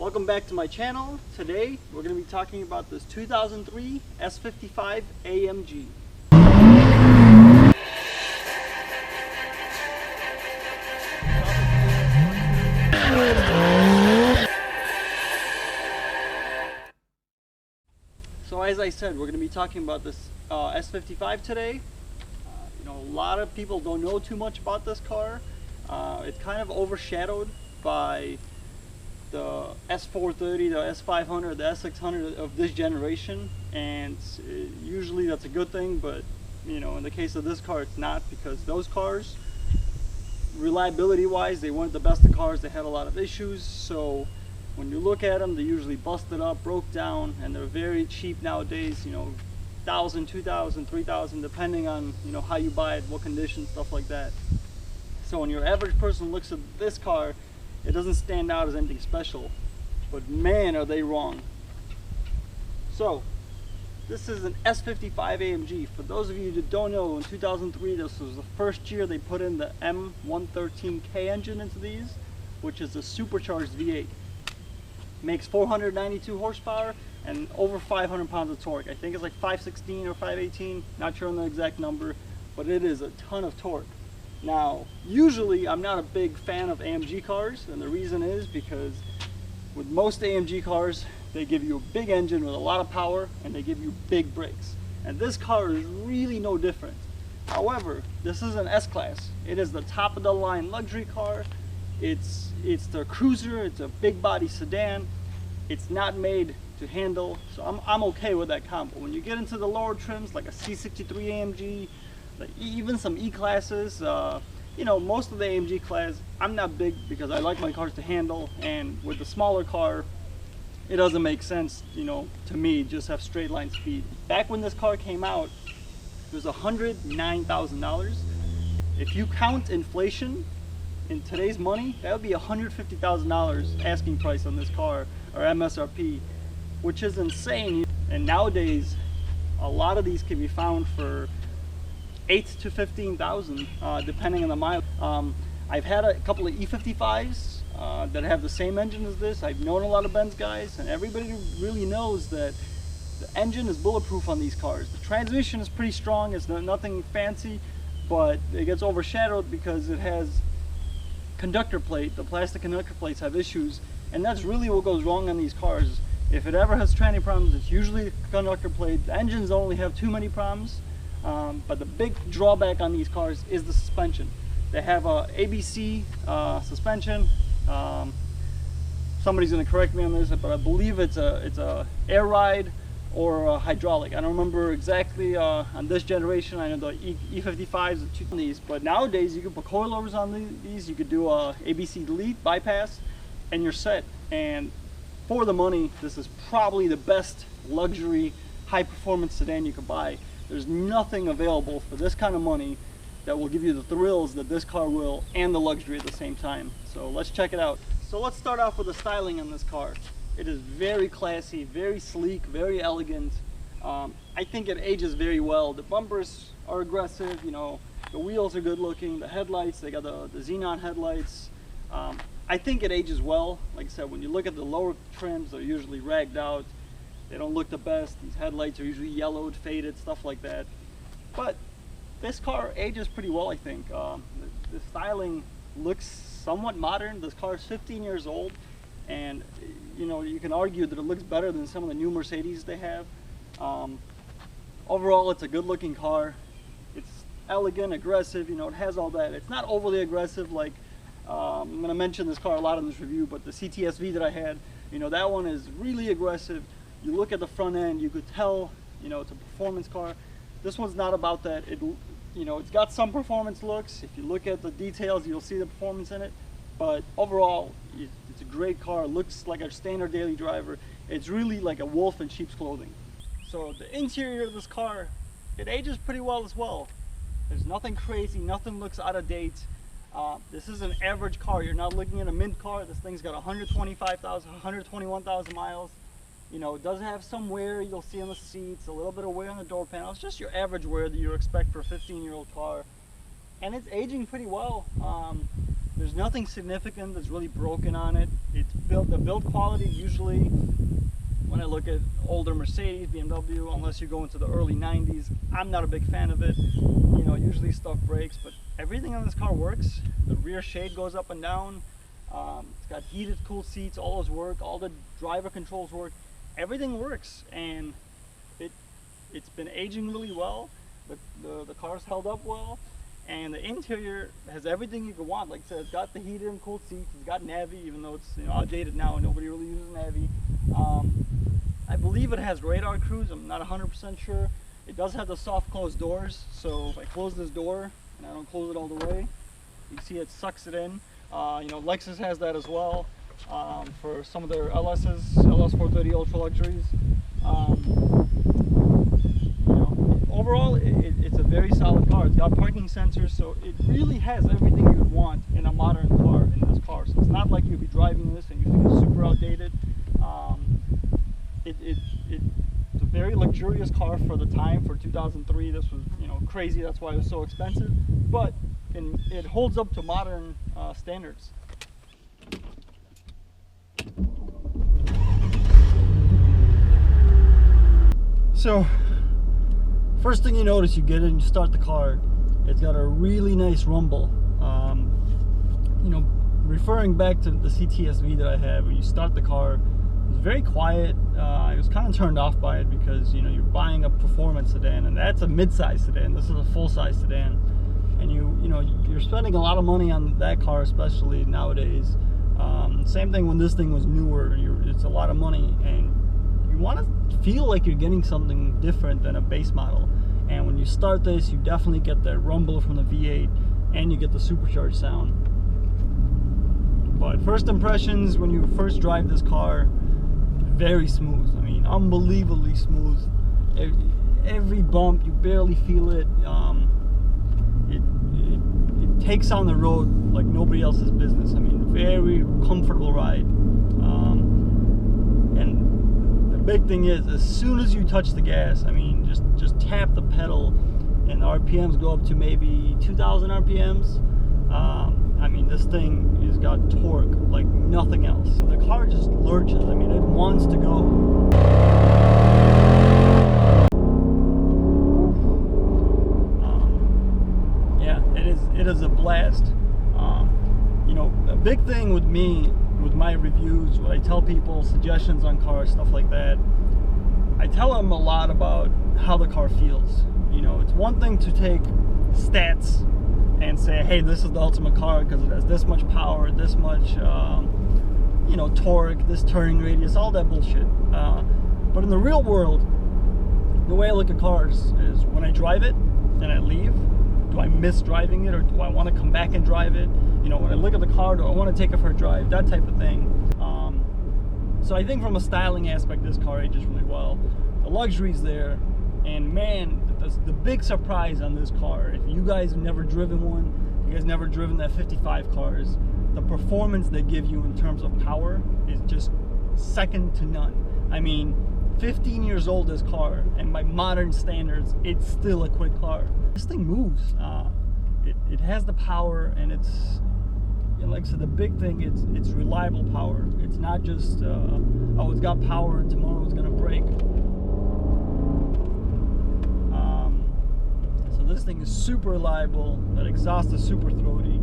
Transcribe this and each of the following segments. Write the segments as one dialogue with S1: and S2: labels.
S1: Welcome back to my channel. Today we're going to be talking about this 2003 S55 AMG. So as I said, we're going to be talking about this S55 today. A lot of people don't know too much about this car. It's kind of overshadowed by the S430, the S500, the S600 of this generation, and usually that's a good thing, but in the case of this car it's not, because those cars, reliability wise, they weren't the best of cars. They had a lot of issues, so when you look at them, they usually busted up, broke down, and they're very cheap nowadays, $1,000, $2,000, $3,000, depending on how you buy it, what condition, stuff like that. So when your average person looks at this car, it doesn't stand out as anything special, but man, are they wrong. So this is an S55 AMG. For those of you that don't know, in 2003, this was the first year they put in the M113K engine into these, which is a supercharged V8. Makes 492 horsepower and over 500 pounds of torque. I think it's like 516 or 518, not sure on the exact number, but it is a ton of torque. Now, usually I'm not a big fan of AMG cars, and the reason is because with most AMG cars, they give you a big engine with a lot of power and they give you big brakes. And this car is really no different. However, this is an S-Class. It is the top of the line luxury car. It's the cruiser, it's a big body sedan. It's not made to handle, so I'm okay with that combo. When you get into the lower trims like a C63 AMG, even some E-classes, most of the AMG class, I'm not big because I like my cars to handle, and with the smaller car, it doesn't make sense, to me, just have straight line speed. Back when this car came out, it was $109,000. If you count inflation in today's money, that would be $150,000 asking price on this car, or MSRP, which is insane. And nowadays, a lot of these can be found for $8,000 to $15,000, depending on the mile. I've had a couple of E55s that have the same engine as this. I've known a lot of Benz guys, and everybody really knows that the engine is bulletproof on these cars. The transmission is pretty strong. It's nothing fancy, but it gets overshadowed because it has conductor plate. The plastic conductor plates have issues, and that's really what goes wrong on these cars. If it ever has tranny problems, it's usually the conductor plate. The engines only have too many problems. But the big drawback on these cars is the suspension. They have a ABC suspension. Somebody's going to correct me on this, but I believe it's a air ride or a hydraulic. I don't remember exactly on this generation. I know the E55s are these, but nowadays you can put coilovers on these. You could do a ABC delete, bypass, and you're set. And for the money, this is probably the best luxury high performance sedan you could buy. There's nothing available for this kind of money that will give you the thrills that this car will, and the luxury at the same time. So let's check it out. So let's start off with the styling on this car. It is very classy, very sleek, very elegant. I think it ages very well. The bumpers are aggressive, the wheels are good looking, the headlights, they got the xenon headlights. I think it ages well. Like I said, when you look at the lower trims, they're usually ragged out. They don't look the best. These headlights are usually yellowed, faded, stuff like that. But this car ages pretty well, I think. The styling looks somewhat modern. This car is 15 years old, and you can argue that it looks better than some of the new Mercedes they have. Overall, it's a good-looking car. It's elegant, aggressive. It has all that. It's not overly aggressive. Like I'm going to mention this car a lot in this review, but the CTSV that I had, that one is really aggressive. You look at the front end, you could tell, it's a performance car. This one's not about that. It's got some performance looks. If you look at the details, you'll see the performance in it. But overall, it's a great car. It looks like a standard daily driver. It's really like a wolf in sheep's clothing. So the interior of this car, it ages pretty well as well. There's nothing crazy, nothing looks out of date. This is an average car. You're not looking at a mint car. This thing's got 125,000, 121,000 miles. It does have some wear you'll see on the seats, a little bit of wear on the door panels, just your average wear that you expect for a 15-year-old car. And it's aging pretty well. There's nothing significant that's really broken on it. It's built, the build quality usually, when I look at older Mercedes, BMW, unless you go into the early 90s, I'm not a big fan of it. You know, usually stuff breaks, but everything on this car works. The rear shade goes up and down. It's got heated, cool seats, all those work, all the driver controls work. Everything works, and it's been aging really well. The car's held up well, and the interior has everything you could want. Like I said, it's got the heated and cooled seats. It's got Navi, even though it's, you know, outdated now and nobody really uses Navi. I believe it has radar cruise. I'm not 100% sure. It does have the soft closed doors, so if I close this door and I don't close it all the way, you can see it sucks it in. You know, Lexus has that as well for some of their LSs, LS430 Ultra Luxuries. You know, overall, it's a very solid car. It's got parking sensors, so it really has everything you would want in a modern car in this car. So it's not like you'd be driving this and you think it's super outdated. It's a very luxurious car for the time. For 2003, this was, you know, crazy. That's why it was so expensive. But it holds up to modern standards. So, first thing you notice, you get in, you start the car. It's got a really nice rumble. You know, referring back to the CTSV that I had, when you start the car, it was very quiet. I was kind of turned off by it because, you know, you're buying a performance sedan, and that's a mid-size sedan. This is a full-size sedan, and you know, you're spending a lot of money on that car, especially nowadays. Same thing when this thing was newer. It's a lot of money, and you want to feel like you're getting something different than a base model. And when you start this, you definitely get that rumble from the V8, and you get the supercharged sound. But first impressions, when you first drive this car, very smooth. I mean, unbelievably smooth. Every bump, you barely feel it. It takes on the road like nobody else's business. I mean, very comfortable ride. And the big thing is, as soon as you touch the gas, I mean, just tap the pedal, and the RPMs go up to maybe 2,000 RPMs. I mean, this thing has got torque like nothing else. The car just lurches. I mean, it wants to go. Yeah, it is a blast. You know, a big thing with me, with my reviews, what I tell people, suggestions on cars, stuff like that, I tell them a lot about how the car feels. You know, it's one thing to take stats and say, hey, this is the ultimate car because it has this much power, this much, you know, torque, this turning radius, all that bullshit. But in the real world, the way I look at cars is when I drive it and I leave, do I miss driving it, or do I want to come back and drive it? You know, when I look at the car, do I want to take it for a drive? That type of thing. So I think from a styling aspect, this car ages really well. The luxury's there, and man, the big surprise on this car, if you guys have never driven one, you guys never driven that 55 cars, the performance they give you in terms of power is just second to none. I mean, 15 years old, this car, and by modern standards, it's still a quick car. This thing moves. It has the power, and it's, like I said, the big thing, it's reliable power. It's not just, oh, it's got power and tomorrow it's gonna break. So this thing is super reliable. That exhaust is super throaty.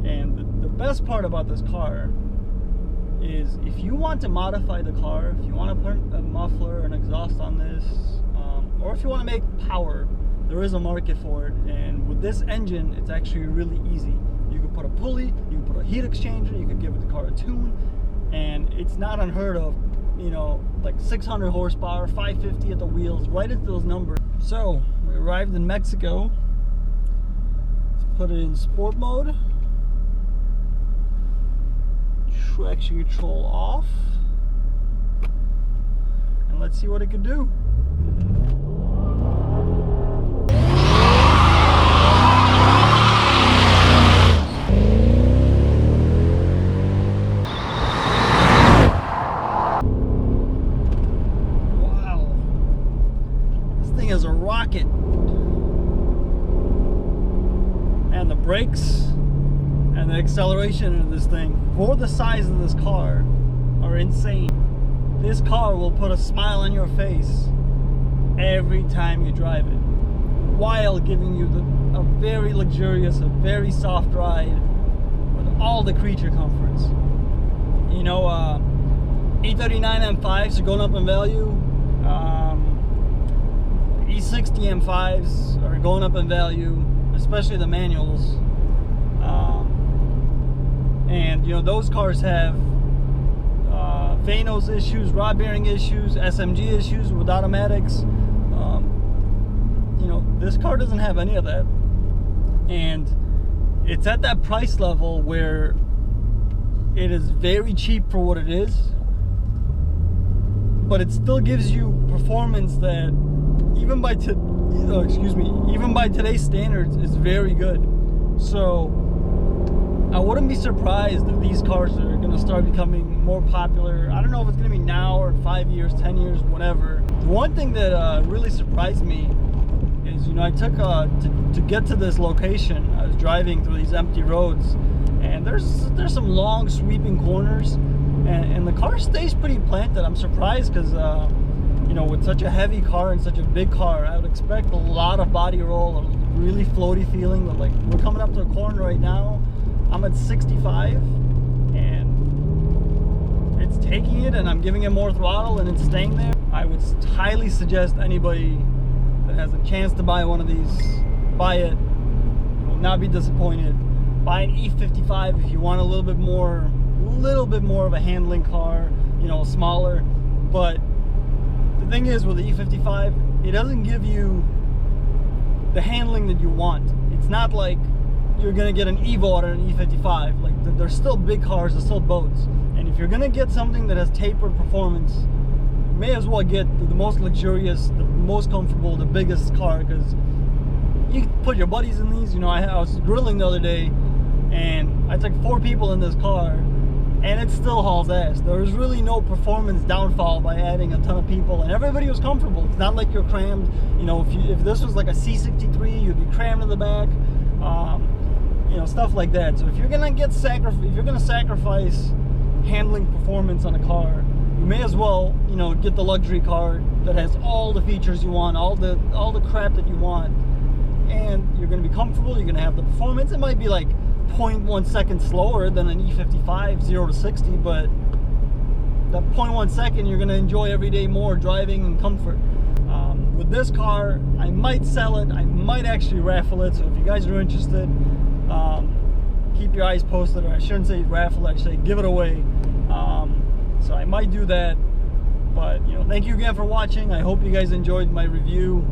S1: And the best part about this car is, if you want to modify the car, if you want to put a muffler, an exhaust on this, or if you want to make power, there is a market for it. And with this engine, it's actually really easy. You could put a pulley, you can put a heat exchanger, you could give the car a tune, and it's not unheard of. You know, like 600 horsepower, 550 at the wheels, right at those numbers. So we arrived in Mexico. Let's put it in sport mode. Traction control off, and let's see what it can do. Wow, this thing is a rocket. And the brakes and and the acceleration of this thing for the size of this car are insane. This car will put a smile on your face every time you drive it, while giving you a very luxurious, a very soft ride with all the creature comforts. You know, E39 M5s are going up in value. E60 M5s are going up in value, especially the manuals. And you know, those cars have Vanos issues, rod bearing issues, SMG issues with automatics. You know, this car doesn't have any of that, and it's at that price level where it is very cheap for what it is, but it still gives you performance that even by today's standards is very good. So I wouldn't be surprised if these cars are going to start becoming more popular. I don't know if it's going to be now or 5 years, 10 years, whatever. The one thing that really surprised me is, you know, I took to get to this location, I was driving through these empty roads, and there's some long sweeping corners, and the car stays pretty planted. I'm surprised because you know, with such a heavy car and such a big car, I would expect a lot of body roll, a really floaty feeling. But like, we're coming up to a corner right now, I'm at 65 and it's taking it, and I'm giving it more throttle and it's staying there. I would highly suggest anybody that has a chance to buy one of these, buy it. You will not be disappointed. Buy an E55 if you want a little bit more of a handling car, you know, smaller. But the thing is, with the E55, it doesn't give you the handling that you want. It's not like you're gonna get an Evo out of an E55. Like, they're still big cars, they're still boats. And if you're gonna get something that has tapered performance, you may as well get the most luxurious, the most comfortable, the biggest car, because you can put your buddies in these. You know, I was grilling the other day, and I took 4 people in this car, and it still hauls ass. There was really no performance downfall by adding a ton of people, and everybody was comfortable. It's not like you're crammed. You know, if this was like a C63, you'd be crammed in the back. You know, stuff like that. So if you're gonna sacrifice handling performance on a car, you may as well, you know, get the luxury car that has all the features you want, all the crap that you want, and you're gonna be comfortable. You're gonna have the performance. It might be like 0.1 second slower than an E55 0 to 60, but that 0.1 second you're gonna enjoy every day more driving and comfort. With this car, I might sell it. I might actually raffle it. So if you guys are interested, keep your eyes posted. Or I shouldn't say raffle, I should say give it away. So I might do that. But, you know, thank you again for watching. I hope you guys enjoyed my review.